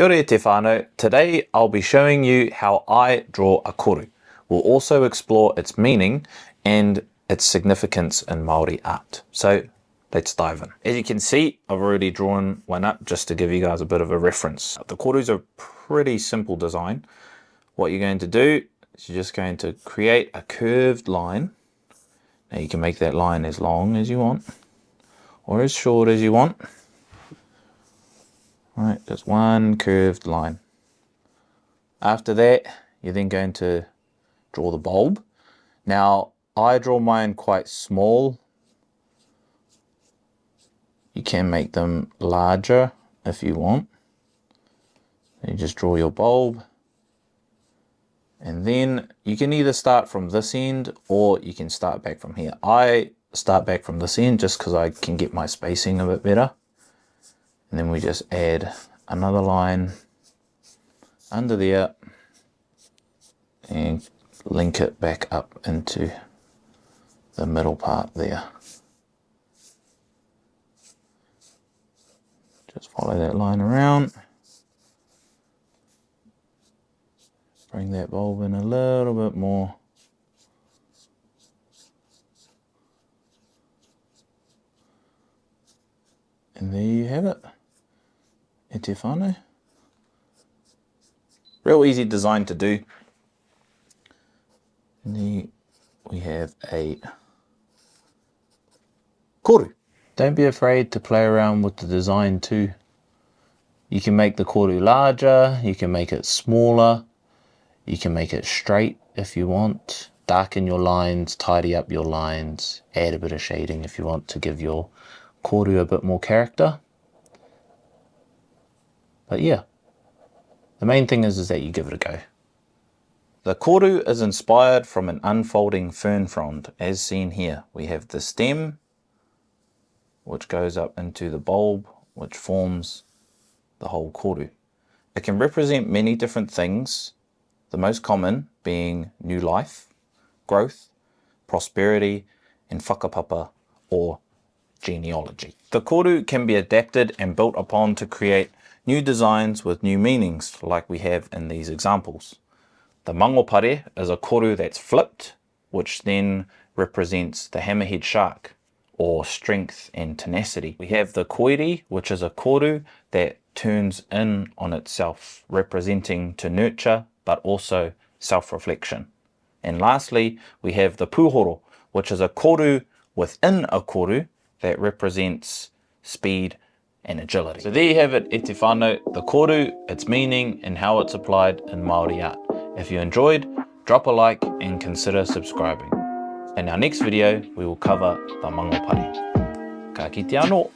Kia ora te whānau. Today I'll be showing you how I draw a koru. We'll also explore its meaning and its significance in Māori art. So let's dive in. As you can see, I've already drawn one up just to give you guys a bit of a reference. The koru's a pretty simple design. What you're going to do is you're just going to create a curved line. Now you can make that line as long as you want or as short as you want. Right, just one curved line. After that, you're then going to draw the bulb. Now, I draw mine quite small. You can make them larger if you want. You just draw your bulb. And then you can either start from this end or you can start back from here. I start back from this end just because I can get my spacing a bit better. And then we just add another line under there and link it back up into the middle part there. Just follow that line around. Bring that bulb in a little bit more. And there you have it. E te whānau. Real easy design to do. And there we have a koru. Don't be afraid to play around with the design too. You can make the koru larger, you can make it smaller, you can make it straight if you want. Darken your lines, tidy up your lines, add a bit of shading if you want to give your koru a bit more character. But yeah, the main thing is that you give it a go. The koru is inspired from an unfolding fern frond, as seen here. We have the stem, which goes up into the bulb, which forms the whole koru. It can represent many different things, the most common being new life, growth, prosperity, and whakapapa or genealogy. The koru can be adapted and built upon to create new designs with new meanings, like we have in these examples. The mangopare is a koru that's flipped, which then represents the hammerhead shark, or strength and tenacity. We have the koiri, which is a koru that turns in on itself, representing to nurture, but also self-reflection. And lastly, we have the pūhoro, which is a koru within a koru that represents speed and agility. So there you have it, e te whānau, the koru, its meaning, and how it's applied in Māori art. If you enjoyed, drop a like and consider subscribing. In our next video, we will cover the mangopare. Ka kite anō!